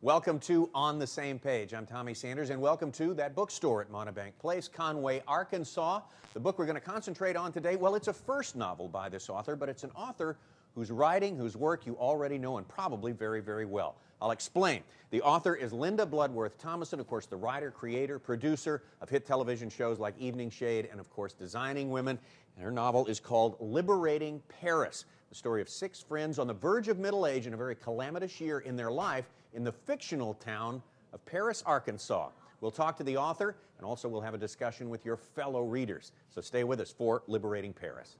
Welcome to On the Same Page. I'm Tommy Sanders, and welcome to that bookstore at Montebank Place, Conway, Arkansas. The book we're going to concentrate on today, well, it's a first novel by this author, but it's an author whose writing, whose work you already know and probably very, very well. I'll explain. The author is Linda Bloodworth-Thomason, of course, the writer, creator, producer of hit television shows like Evening Shade and, of course, Designing Women. And her novel is called Liberating Paris, the story of 6 friends on the verge of middle age in a very calamitous year in their life in the fictional town of Paris, Arkansas. We'll talk to the author, and also we'll have a discussion with your fellow readers. So stay with us for Liberating Paris.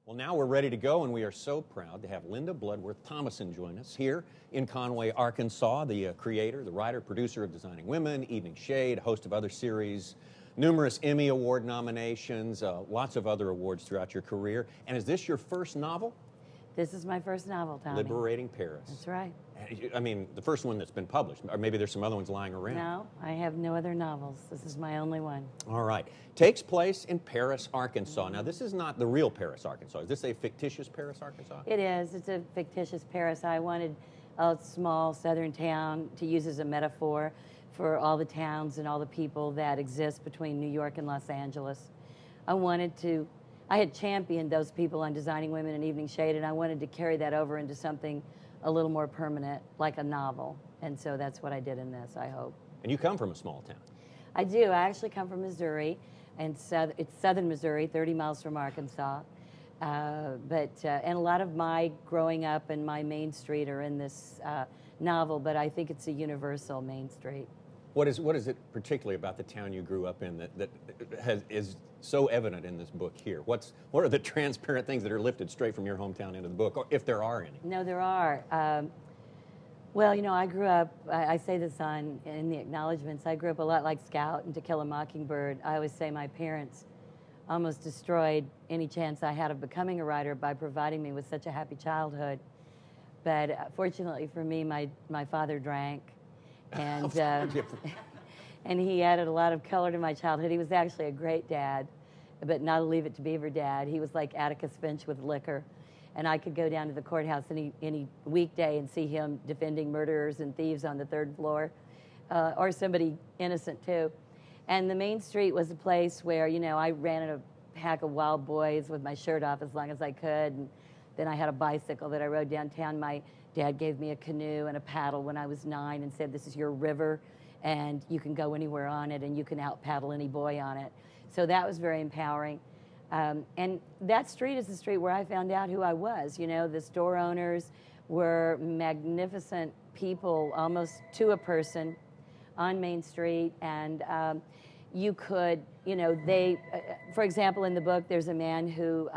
Well, now we're ready to go, and we are so proud to have Linda Bloodworth-Thomason join us here in Conway, Arkansas, the creator, the writer, producer of Designing Women, Evening Shade, host of other series, numerous Emmy Award nominations, lots of other awards throughout your career. And is this your first novel? This is my first novel, Tommy. Liberating Paris. That's right. I mean, the first one that's been published, or maybe there's some other ones lying around. No, I have no other novels. This is my only one. All right. Takes place in Paris, Arkansas. Now, this is not the real Paris, Arkansas. Is this a fictitious Paris, Arkansas? It is. It's a fictitious Paris. I wanted a small southern town to use as a metaphor for all the towns and all the people that exist between New York and Los Angeles. I had championed those people on Designing Women and Evening Shade, and I wanted to carry that over into something a little more permanent, like a novel. And so that's what I did in this, I hope. And you come from a small town. I do. I actually come from Missouri, and it's southern Missouri, 30 miles from Arkansas. And a lot of my growing up and my Main Street are in this novel, but I think it's a universal Main Street. What is it particularly about the town you grew up in that is so evident in this book here? What are the transparent things that are lifted straight from your hometown into the book, or if there are any? No, there are. Well, you know, I grew up, I say this in the acknowledgments, I grew up a lot like Scout and To Kill a Mockingbird. I always say my parents almost destroyed any chance I had of becoming a writer by providing me with such a happy childhood. But fortunately for me, my father drank. And and he added a lot of color to my childhood. He was actually a great dad, but not a Leave It to Beaver dad. He was like Atticus Finch with liquor. And I could go down to the courthouse any weekday and see him defending murderers and thieves on the 3rd floor, or somebody innocent too. And the Main Street was a place where, you know, I ran in a pack of wild boys with my shirt off as long as I could. And then I had a bicycle that I rode downtown. My dad gave me a canoe and a paddle when I was 9 and said, "This is your river, and you can go anywhere on it, and you can out-paddle any boy on it." So that was very empowering. And that street is the street where I found out who I was. You know, the store owners were magnificent people, almost to a person, on Main Street. And you could, you know, for example, in the book, there's a man who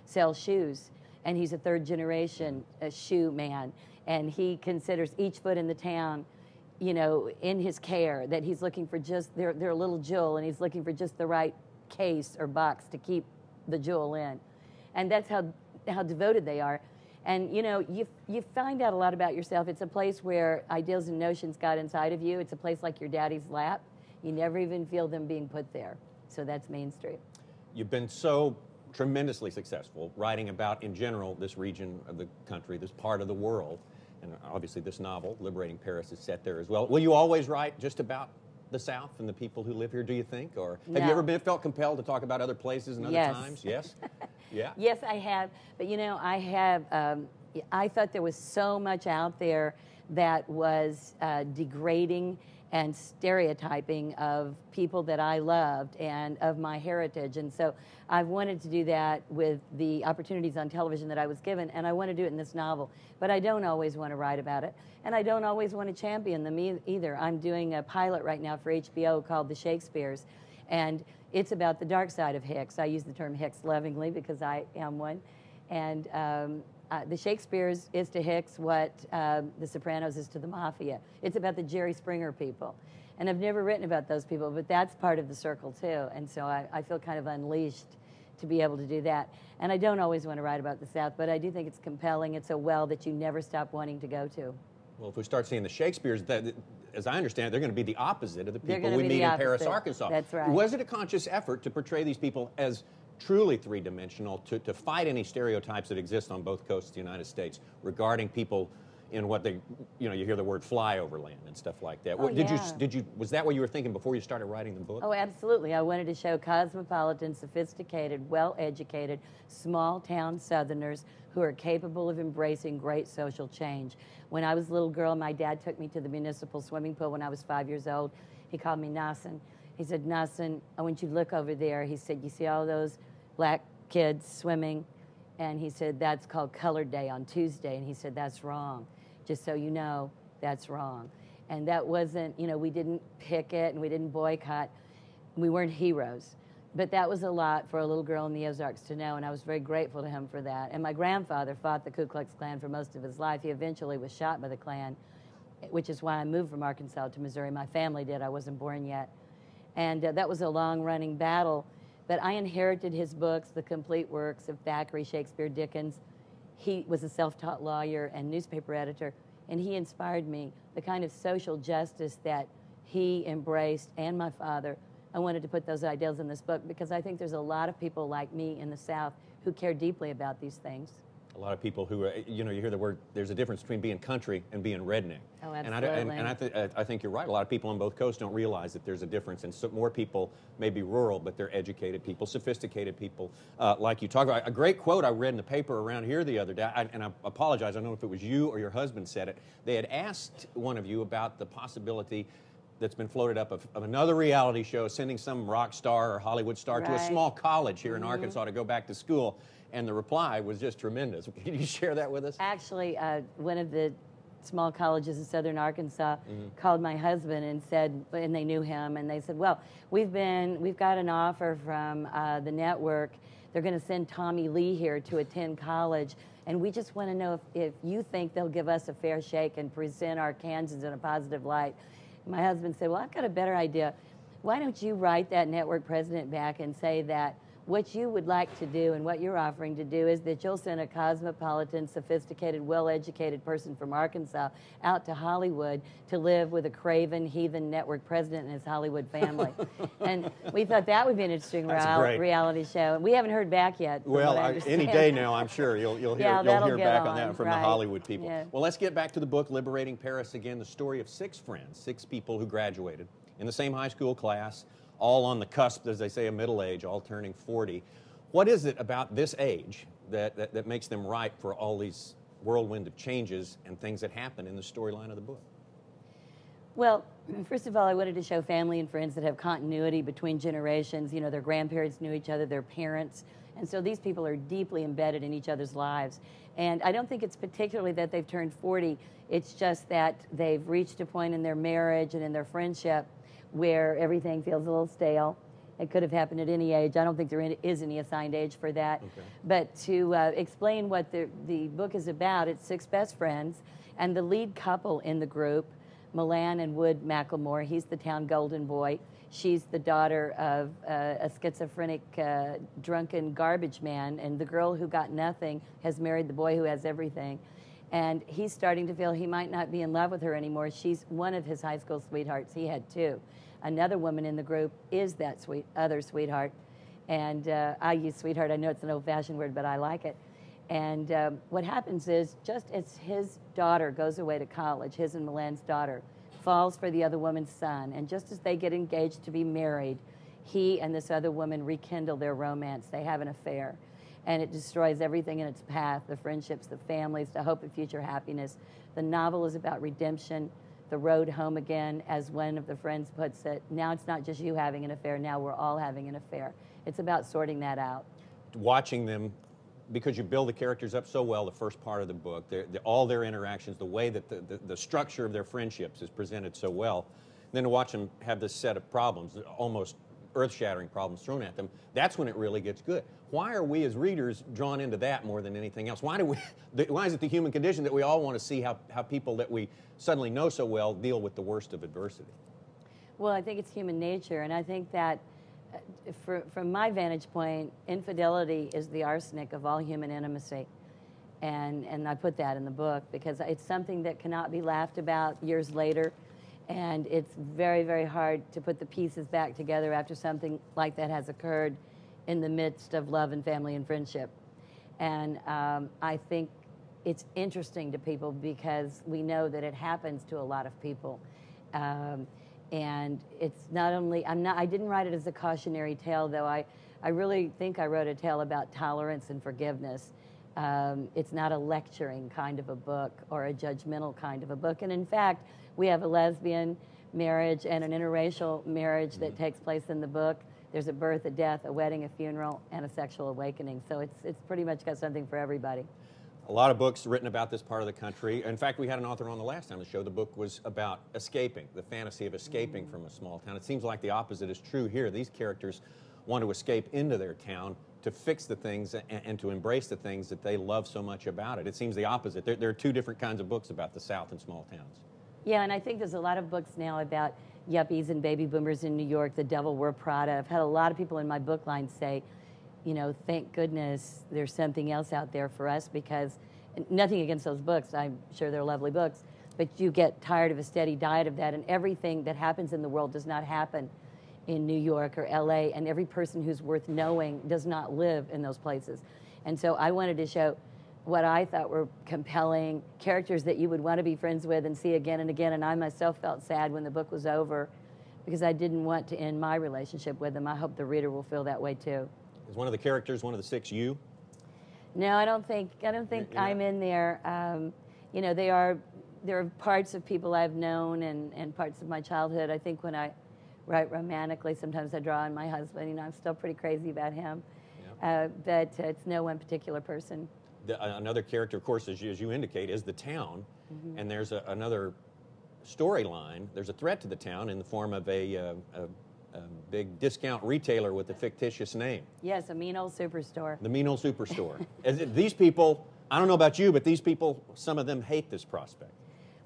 sells shoes. And he's a 3rd generation shoe man. And he considers each foot in the town, you know, in his care, that he's looking for just their little jewel, and he's looking for just the right case or box to keep the jewel in. And that's how devoted they are. And, you know, you find out a lot about yourself. It's a place where ideals and notions got inside of you. It's a place like your daddy's lap. You never even feel them being put there. So that's Main Street. You've been so tremendously successful writing about, in general, this region of the country, this part of the world. And obviously this novel, Liberating Paris, is set there as well. Will you always write just about the South and the people who live here, do you think? Or have you ever felt compelled to talk about other places and other times? Yes. Yeah? Yes, I have. But, you know, I thought there was so much out there that was degrading and stereotyping of people that I loved and of my heritage. And so I've wanted to do that with the opportunities on television that I was given, and I want to do it in this novel. But I don't always want to write about it, and I don't always want to champion them either. I'm doing a pilot right now for HBO called The Shakespeares, and it's about the dark side of Hicks. I use the term Hicks lovingly because I am one. And The Shakespeares is to Hicks what The Sopranos is to the Mafia. It's about the Jerry Springer people. And I've never written about those people, but that's part of the circle too. And so I feel kind of unleashed to be able to do that. And I don't always want to write about the South, but I do think it's compelling. It's a well that you never stop wanting to go to. Well, if we start seeing the Shakespeares, as I understand it, they're going to be the opposite of the They're people gonna we be meet the in Paris, opposite. Arkansas. That's right. Was it a conscious effort to portray these people as truly three-dimensional, to fight any stereotypes that exist on both coasts of the United States regarding people in what they, you hear the word flyover land and stuff like that? Oh, Was that what you were thinking before you started writing the book? Oh, absolutely. I wanted to show cosmopolitan, sophisticated, well-educated, small-town Southerners who are capable of embracing great social change. When I was a little girl, my dad took me to the municipal swimming pool when I was 5 years old. He called me Nassen. He said, Nassen, I want you to look over there. He said, you see all those black kids swimming? And he said, that's called Colored Day on Tuesday. And he said, that's wrong. Just so you know, that's wrong. And that wasn't, we didn't picket and we didn't boycott. We weren't heroes. But that was a lot for a little girl in the Ozarks to know, and I was very grateful to him for that. And my grandfather fought the Ku Klux Klan for most of his life. He eventually was shot by the Klan, which is why I moved from Arkansas to Missouri. My family did. I wasn't born yet. And that was a long-running battle. But I inherited his books, the complete works of Thackeray, Shakespeare, Dickens. He was a self-taught lawyer and newspaper editor, and he inspired me. The kind of social justice that he embraced, and my father, I wanted to put those ideals in this book because I think there's a lot of people like me in the South who care deeply about these things. A lot of people who, you hear the word, there's a difference between being country and being redneck. Oh, absolutely. And I think you're right. A lot of people on both coasts don't realize that there's a difference. And so more people may be rural, but they're educated people, sophisticated people, like you talk about. A great quote I read in the paper around here the other day, and I apologize, I don't know if it was you or your husband said it. They had asked one of you about the possibility that's been floated up of another reality show, sending some rock star or Hollywood star to a small college here in Arkansas to go back to school. And the reply was just tremendous. Can you share that with us? Actually, one of the small colleges in southern Arkansas called my husband and said, and they knew him, and they said, well, we've got an offer from the network. They're going to send Tommy Lee here to attend college, and we just want to know if you think they'll give us a fair shake and present Arkansans in a positive light. My husband said, well, I've got a better idea. Why don't you write that network president back and say that what you would like to do and what you're offering to do is that you'll send a cosmopolitan, sophisticated, well-educated person from Arkansas out to Hollywood to live with a craven, heathen network president and his Hollywood family. And we thought that would be an interesting reality show. We haven't heard back yet. Well, any day now, I'm sure you'll hear back on that from the Hollywood people. Yeah. Well, let's get back to the book, Liberating Paris, again, the story of 6 friends, 6 people who graduated in the same high school class, all on the cusp, as they say, of middle age, all turning 40. What is it about this age that makes them ripe for all these whirlwind of changes and things that happen in the storyline of the book? Well, first of all, I wanted to show family and friends that have continuity between generations. Their grandparents knew each other, their parents, and so these people are deeply embedded in each other's lives. And I don't think it's particularly that they've turned 40, it's just that they've reached a point in their marriage and in their friendship where everything feels a little stale. It could have happened at any age. I don't think there is any assigned age for that. Okay. But to explain what the book is about, it's 6 best friends, and the lead couple in the group, Milan and Wood McLemore, he's the town golden boy. She's the daughter of a schizophrenic, drunken garbage man, and the girl who got nothing has married the boy who has everything. And he's starting to feel he might not be in love with her anymore. She's one of his high school sweethearts. He had 2. Another woman in the group is that other sweetheart. And I use sweetheart. I know it's an old-fashioned word, but I like it. And what happens is, just as his daughter goes away to college, his and Milan's daughter falls for the other woman's son, and just as they get engaged to be married, he and this other woman rekindle their romance. They have an affair. And it destroys everything in its path, the friendships, the families, the hope of future happiness. The novel is about redemption, the road home again, as one of the friends puts it. Now it's not just you having an affair, now we're all having an affair. It's about sorting that out. Watching them, because you build the characters up so well, the first part of the book, all their interactions, the way that the structure of their friendships is presented so well, and then to watch them have this set of problems, almost earth-shattering problems thrown at them, that's when it really gets good. Why are we as readers drawn into that more than anything else? Why is it the human condition that we all want to see how people that we suddenly know so well deal with the worst of adversity? Well, I think it's human nature, and I think that from my vantage point, infidelity is the arsenic of all human intimacy. And I put that in the book because it's something that cannot be laughed about years later. And it's very, very hard to put the pieces back together after something like that has occurred in the midst of love and family and friendship. And I think it's interesting to people because we know that it happens to a lot of people. And it's not only, I didn't write it as a cautionary tale, though. I really think I wrote a tale about tolerance and forgiveness. It's not a lecturing kind of a book or a judgmental kind of a book. And in fact, we have a lesbian marriage and an interracial marriage that takes place in the book. There's a birth, a death, a wedding, a funeral, and a sexual awakening. So it's pretty much got something for everybody. A lot of books written about this part of the country. In fact, we had an author on the last time the show. The book was about escaping, the fantasy of escaping from a small town. It seems like the opposite is true here. These characters want to escape into their town to fix the things and to embrace the things that they love so much about it. It seems the opposite. There are two different kinds of books about the South and small towns. Yeah, and I think there's a lot of books now about yuppies and baby boomers in New York, the devil wore Prada. I've had a lot of people in my book line say, you know, thank goodness there's something else out there for us, because nothing against those books, I'm sure they're lovely books, but you get tired of a steady diet of that, and everything that happens in the world does not happen in New York or LA, and every person who's worth knowing does not live in those places. And so I wanted to show what I thought were compelling characters that you would want to be friends with and see again and again, and I myself felt sad when the book was over because I didn't want to end my relationship with them. I hope the reader will feel that way too. Is one of the characters, one of the six, you? No, I don't think I'm in there. You know, there are parts of people I've known and parts of my childhood. I think when I write romantically, sometimes I draw on my husband. You know, I'm still pretty crazy about him. Yep. But it's no one particular person. Another character, of course, as you indicate, is the town. And there's another storyline. There's a threat to the town in the form of a big discount retailer with a fictitious name. Yes, a mean old superstore. The mean old superstore. These people, I don't know about you, but these people, some of them hate this prospect.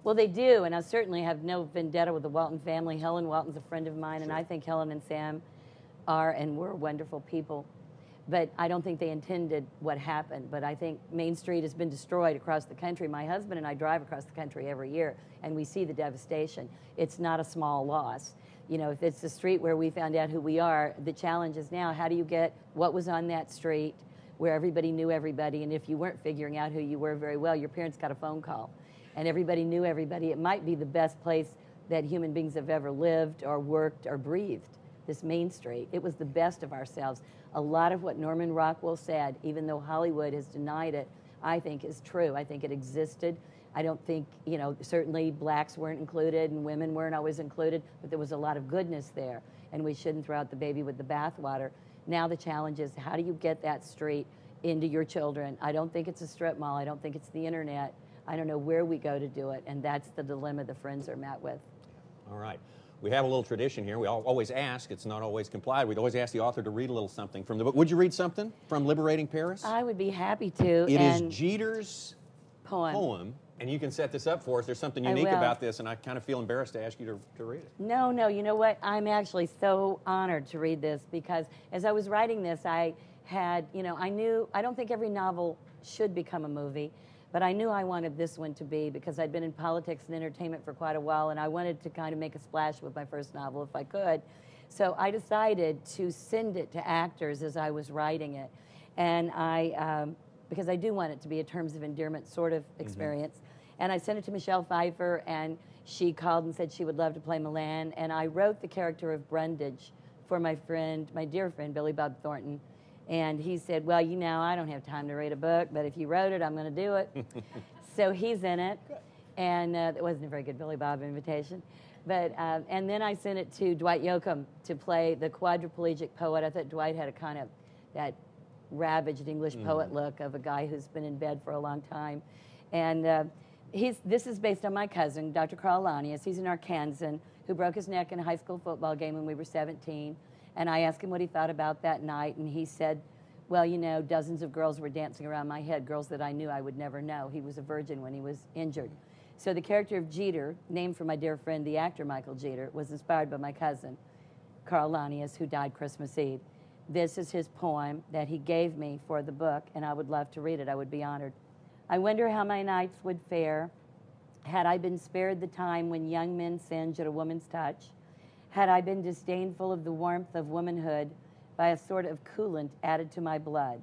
Well, they do, and I certainly have no vendetta with the Walton family. Helen Walton's a friend of mine, and I think Helen and Sam are and were wonderful people. But I don't think they intended what happened. But I think Main Street has been destroyed across the country. My husband and I drive across the country every year, and we see the devastation. It's not a small loss. You know, if it's the street where we found out who we are, the challenge is now, how do you get what was on that street where everybody knew everybody, and if you weren't figuring out who you were very well, your parents got a phone call, and everybody knew everybody. It might be the best place that human beings have ever lived or worked or breathed, this Main Street. It was the best of ourselves. A lot of what Norman Rockwell said, even though Hollywood has denied it, I think is true. I think it existed. I don't think, you know, certainly blacks weren't included and women weren't always included, but there was a lot of goodness there, and we shouldn't throw out the baby with the bathwater. Now the challenge is, how do you get that street into your children? I don't think it's a strip mall. I don't think it's the internet. I don't know where we go to do it, and that's the dilemma the Friends are met with. All right. We have a little tradition here. We always ask. It's not always complied. We'd always ask the author to read a little something from the book. Would you read something from Liberating Paris? I would be happy to. It is Jeter's poem. And you can set this up for us. There's something unique about this, and I kind of feel embarrassed to ask you to read it. No, you know what? I'm actually so honored to read this, because as I was writing this, I had, you know, I don't think every novel should become a movie, but I knew I wanted this one to be, because I'd been in politics and entertainment for quite a while, and I wanted to kind of make a splash with my first novel if I could. So I decided to send it to actors as I was writing it. And because I do want it to be a terms of endearment sort of experience. And I sent it to Michelle Pfeiffer, and she called and said she would love to play Milan. And I wrote the character of Brundage for my dear friend, Billy Bob Thornton. And he said, well, you know, I don't have time to read a book, but if you wrote it, I'm going to do it. So he's in it. And it wasn't a very good Billy Bob invitation. But, and then I sent it to Dwight Yoakam to play the quadriplegic poet. I thought Dwight had a kind of that ravaged English poet look of a guy who's been in bed for a long time. And this is based on my cousin, Dr. Carl Lanius. He's an Arkansan who broke his neck in a high school football game when we were 17. And I asked him what he thought about that night, and he said, well, you know, dozens of girls were dancing around my head, girls that I knew I would never know. He was a virgin when he was injured. So the character of Jeter, named for my dear friend, the actor Michael Jeter, was inspired by my cousin, Carl Lanius, who died Christmas Eve. This is his poem that he gave me for the book, and I would love to read it. I would be honored. I wonder how my nights would fare Had I been spared the time when young men singe at a woman's touch, had I been disdainful of the warmth of womanhood by a sort of coolant added to my blood,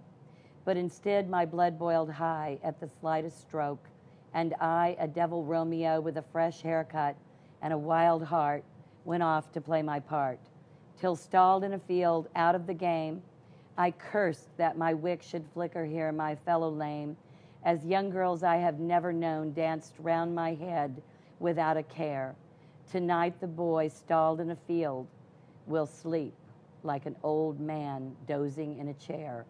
but instead my blood boiled high at the slightest stroke, and I, a devil Romeo with a fresh haircut and a wild heart, went off to play my part, till stalled in a field out of the game, I cursed that my wick should flicker here, my fellow lame, as young girls I have never known danced round my head without a care. Tonight the boy stalled in a field will sleep like an old man dozing in a chair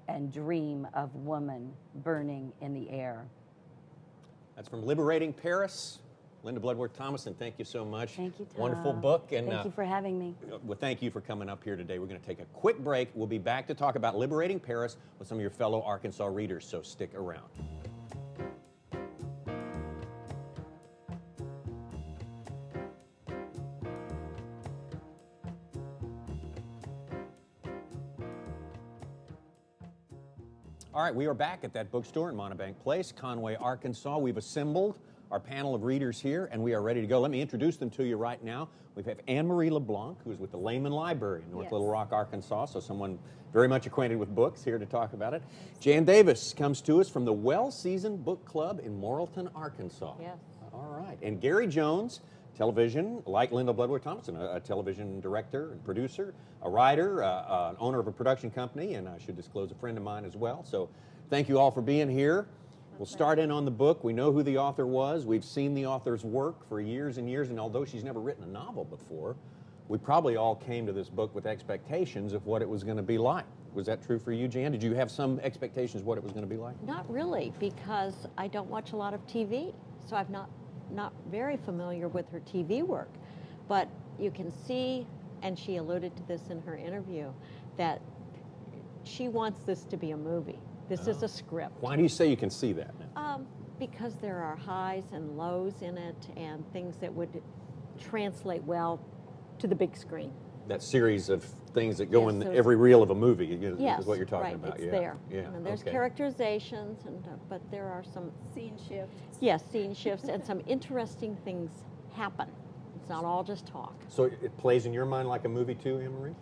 and dream of woman burning in the air. That's from Liberating Paris. Linda Bloodworth-Thomason, thank you so much. Thank you, Tom. Wonderful book. And thank you for having me. Well, thank you for coming up here today. We're going to take a quick break. We'll be back to talk about Liberating Paris with some of your fellow Arkansas readers, so stick around. All right, we are back at that bookstore in Montebank Place, Conway, Arkansas. We've assembled our panel of readers here, and we are ready to go. Let me introduce them to you right now. We have Anne-Marie LeBlanc, who is with the Lehman Library in North Little Rock, Arkansas, so someone very much acquainted with books here to talk about it. Jan Davis comes to us from the Well-Seasoned Book Club in Morrilton, Arkansas. Yes. All right. And Gary Jones, television, like Linda Bloodworth-Thomason, a television director and producer, a writer, an owner of a production company, and I should disclose a friend of mine as well. So thank you all for being here. We'll start in on the book. We know who the author was. We've seen the author's work for years and years, and although she's never written a novel before, we probably all came to this book with expectations of what it was going to be like. Was that true for you, Jan? Did you have some expectations of what it was going to be like? Not really, because I don't watch a lot of TV, so I'm not very familiar with her TV work. But you can see, and she alluded to this in her interview, that she wants this to be a movie. This is a script. Why do you say you can see that? Because there are highs and lows in it and things that would translate well to the big screen. That series of things that go Yes, in those- every reel of a movie is Yes, what you're talking right, about. it's Yeah. there. Yeah. And there's okay. characterizations, and but there are some Scene shifts. yes, scene shifts, and some interesting things happen. It's not all just talk. So it plays in your mind like a movie too, Anne-Marie?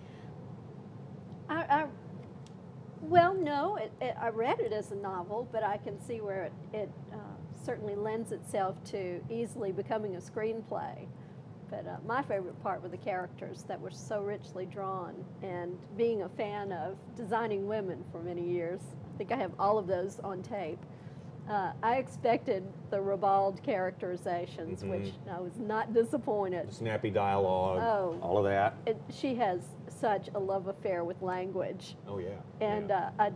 Well, no, I read it as a novel, but I can see where it certainly lends itself to easily becoming a screenplay. But my favorite part were the characters that were so richly drawn, and being a fan of designing women for many years, I think I have all of those on tape. I expected the ribald characterizations, which I was not disappointed. The snappy dialogue, all of that. She has such a love affair with language. Oh, yeah. And yeah.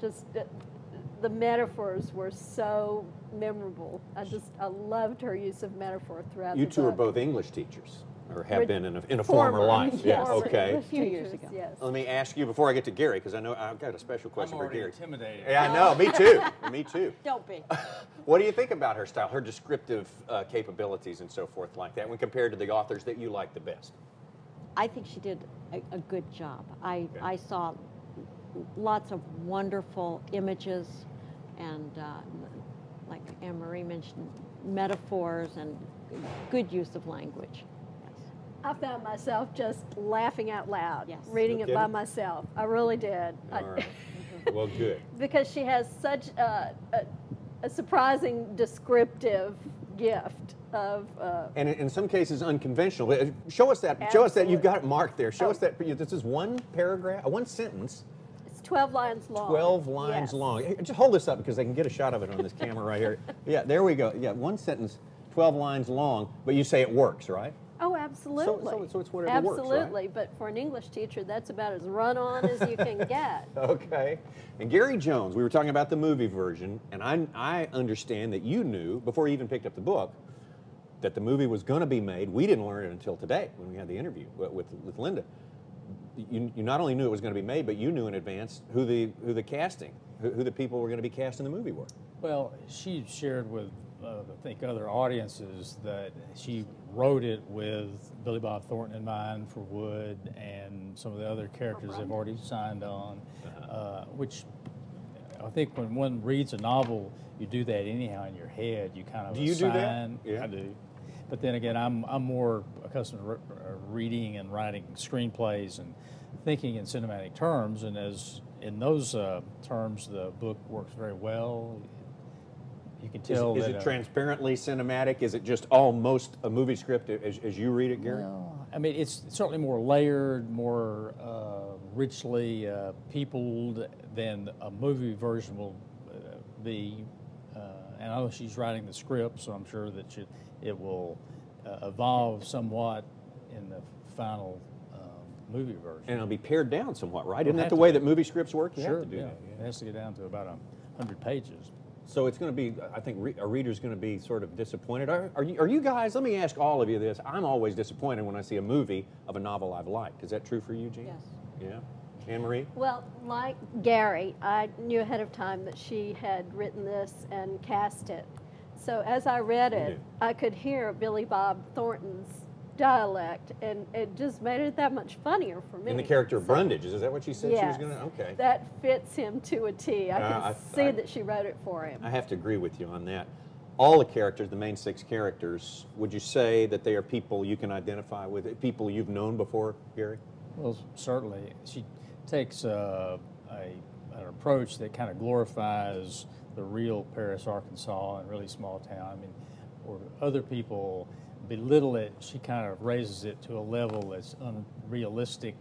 The metaphors were so memorable. I loved her use of metaphor throughout You the two book. are both English teachers, or have We're been in a former life. yes. Yeah, okay. A few years Teachers, ago. yes. Let me ask you before I get to Gary, because I know I've got a special question I'm for already Gary. intimidated. Yeah, I know. Me too. Me too. Don't be. What do you think about her style, her descriptive capabilities and so forth like that, when compared to the authors that you like the best? I think she did a good job. I saw lots of wonderful images and, like Anne-Marie mentioned, metaphors and good use of language. Yes. I found myself just laughing out loud, Yes. reading No it by kidding? myself. I really did. All right. Well, good. Because she has such a surprising descriptive gift of And in some cases, unconventional. Show us that. Show us that. You've got it marked there. Show us that. This is one paragraph, one sentence. it's 12 lines long. 12 lines Yes. long. Hey, just hold this up because they can get a shot of it on this camera right here. Yeah, there we go. Yeah, one sentence, 12 lines long, but you say it works, right? Oh, absolutely. So it's whatever works, right? Absolutely, but for an English teacher, that's about as run-on as you can get. Okay. And Gary Jones, we were talking about the movie version, and I understand that you knew, before you even picked up the book, that the movie was going to be made. We didn't learn it until today when we had the interview with Linda. You not only knew it was going to be made, but you knew in advance who the casting, who the people were going to be cast in the movie were. Well, she shared with, I think, other audiences that she wrote it with Billy Bob Thornton in mind for Wood, and some of the other characters have already signed on, which I think when one reads a novel, you do that anyhow in your head. You kind of Do you do that? assign. Yeah. I do. But then again, I'm more accustomed to reading and writing screenplays and thinking in cinematic terms, and as in those terms, the book works very well. You can tell Is that, it transparently cinematic? Is it just almost a movie script as you read it, Gary? Well, I mean, it's certainly more layered, more richly peopled than a movie version will be. And I know she's writing the script, so I'm sure that it will evolve somewhat in the final movie version. And it'll be pared down somewhat, right? Isn't that the way that movie scripts work? You Sure, have to do that. It has to get down to about 100 pages. So it's going to be, I think a reader's going to be sort of disappointed. Are you guys, let me ask all of you this. I'm always disappointed when I see a movie of a novel I've liked. Is that true for you, Jean? Yes. Yeah? Anne-Marie? Well, like Gary, I knew ahead of time that she had written this and cast it. So as I read it, I could hear Billy Bob Thornton's dialect, and it just made it that much funnier for me. And the character of Brundage, is that what she said she was going to? Okay. That fits him to a T. I can see that she wrote it for him. I have to agree with you on that. All the characters, the main 6 characters, would you say that they are people you can identify with, people you've known before, Gary? Well, certainly. She takes an approach that kind of glorifies the real Paris, Arkansas, and really small town. I mean, where other people belittle it, she kind of raises it to a level that's unrealistic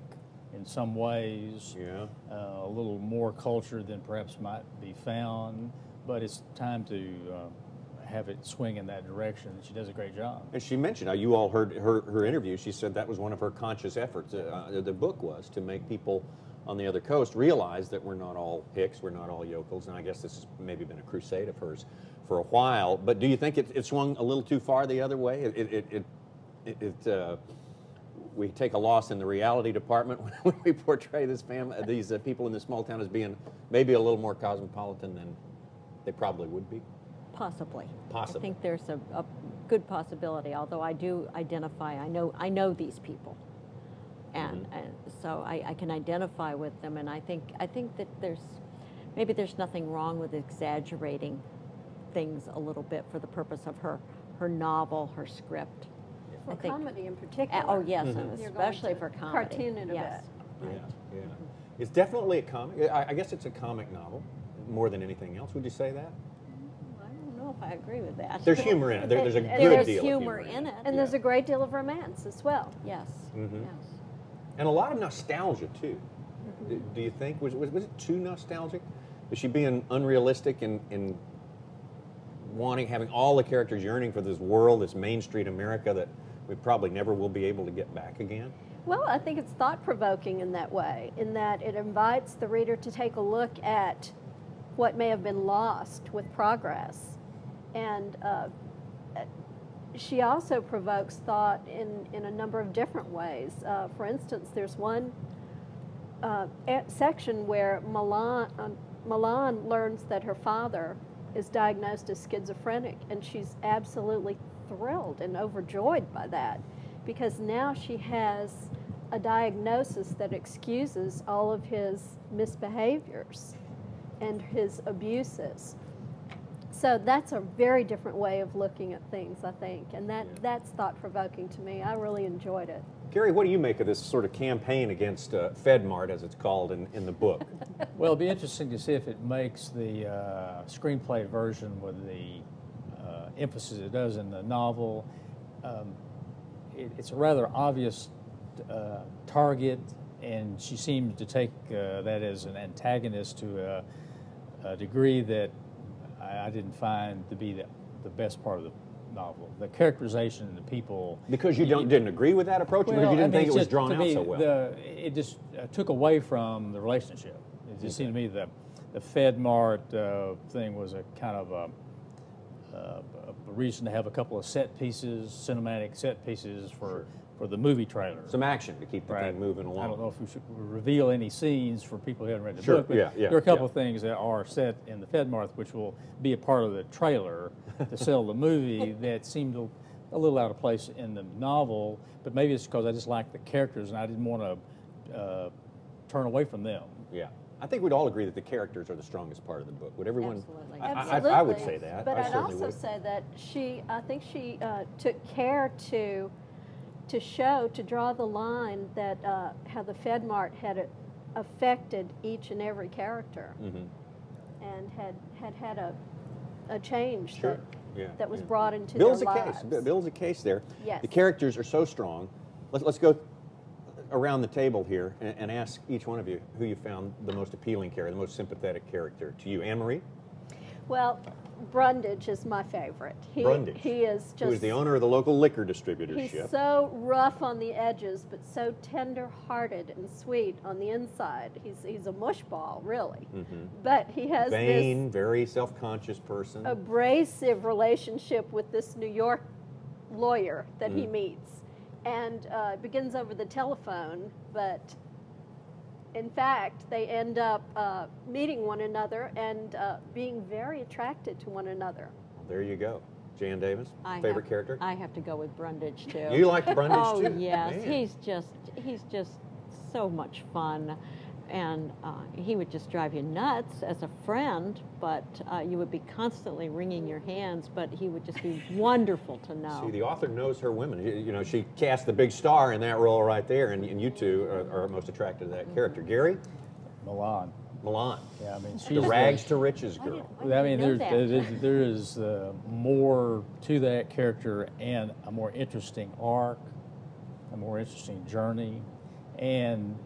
in some ways. Yeah. A little more culture than perhaps might be found, but it's time to have it swing in that direction. She does a great job. And she mentioned, you all heard her interview, she said that was one of her conscious efforts, the book was, to make people on the other coast realize that we're not all hicks, we're not all yokels, and I guess this has maybe been a crusade of hers for a while. But do you think it swung a little too far the other way? We take a loss in the reality department when we portray these people in this small town as being maybe a little more cosmopolitan than they probably would be? Possibly. Possibly. I think there's a good possibility, although I do identify, I know these people. And, and so I can identify with them, and I think that maybe there's nothing wrong with exaggerating things a little bit for the purpose of her novel, her script. For comedy in particular. Oh yes, and especially for comedy. Cartoon it a yes. bit. Right. Yeah. It's definitely a comic. I guess it's a comic novel more than anything else. Would you say that? I don't know if I agree with that. There's humor in it. There's a good There's deal humor of in it. And there's a great deal of romance as well. Yes. Mhm. Yes. And a lot of nostalgia, too. Do you think? Was it too nostalgic? Is she being unrealistic in having all the characters yearning for this world, this Main Street America that we probably never will be able to get back again? Well, I think it's thought-provoking in that way, in that it invites the reader to take a look at what may have been lost with progress. And she also provokes thought in a number of different ways. For instance, there's one section where Milan learns that her father is diagnosed as schizophrenic, and she's absolutely thrilled and overjoyed by that, because now she has a diagnosis that excuses all of his misbehaviors and his abuses. So that's a very different way of looking at things, I think, and that's thought-provoking to me. I really enjoyed it. Gary, what do you make of this sort of campaign against FedMart, as it's called in the book? Well, it'll be interesting to see if it makes the screenplay version with the emphasis it does in the novel. It's a rather obvious target, and she seems to take that as an antagonist to a degree that I didn't find to be the best part of the novel. The characterization and the people. Because you didn't agree with that approach, or because you didn't think it was drawn out so well? It just took away from the relationship. It just seemed to me that the FedMart thing was a kind of a reason to have a couple of set pieces, cinematic set pieces for the movie trailer. Some action to keep the thing moving along. I don't know if we should reveal any scenes for people who haven't read the Sure, book, but there are a couple of things that are set in the FedMart which will be a part of the trailer to sell the movie that seemed a little out of place in the novel, but maybe it's because I just liked the characters and I didn't want to turn away from them. Yeah. I think we'd all agree that the characters are the strongest part of the book. Would everyone? Absolutely. I would say that. But I I'd certainly also would. say that I think she took care to draw the line that how the FedMart had affected each and every character, and had a change Sure. that was brought into Bill's their a lives. case. Bill's a case there. Yes. The characters are so strong. Let's go around the table here and ask each one of you who you found the most appealing character, the most sympathetic character to you. Anne-Marie? Well, Brundage is my favorite. Brundage. He is just... Who is the owner of the local liquor distributorship. He's so rough on the edges, but so tender-hearted and sweet on the inside. He's a mushball, really. But he has Vain, this very self-conscious person. abrasive relationship with this New York lawyer that he meets. And it begins over the telephone, but in fact, they end up meeting one another and being very attracted to one another. Well, there you go. Jan Davis, favorite character? I have to go with Brundage too. You liked Brundage Oh too? yes, Man. he's just so much fun, and he would just drive you nuts as a friend. But you would be constantly wringing your hands. But he would just be wonderful to know. See, the author knows her women. You know, she cast the big star in that role right there, and you two are most attracted to that character. Gary? Milan. Milan. Yeah, I mean, she's The rags to riches girl. I mean, know there is more to that character and a more interesting arc, a more interesting journey, and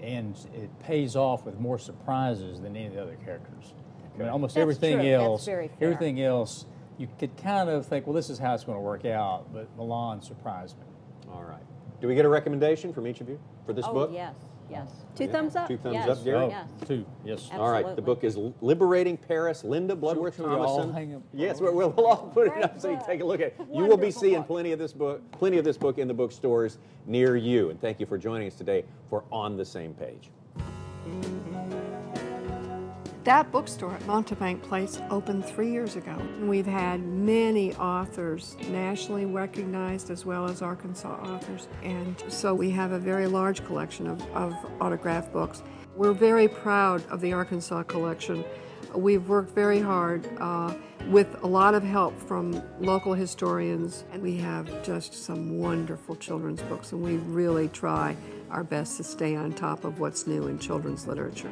it pays off with more surprises than any of the other characters. I mean, almost That's everything true. That's else, very fair. everything else, you could kind of think, well, this is how it's going to work out, but Milan surprised me. All right. Do we get a recommendation from each of you for this Oh book? yes, yes. Two thumbs up? Two thumbs Yes. up, Gary? Oh, Yes. two, yes. All right, the Absolutely. book is Liberating Paris, Linda Should we all Bloodworth-Thomason. hang up? Yes, we'll all put it up so you can take a look at it. You will be Wonderful seeing book. plenty of this book in the bookstores near you. And thank you for joining us today for On the Same Page. That bookstore at Montebank Place opened 3 years ago. We've had many authors nationally recognized as well as Arkansas authors. And so we have a very large collection of autographed books. We're very proud of the Arkansas collection. We've worked very hard with a lot of help from local historians, and we have just some wonderful children's books, and we really try our best to stay on top of what's new in children's literature.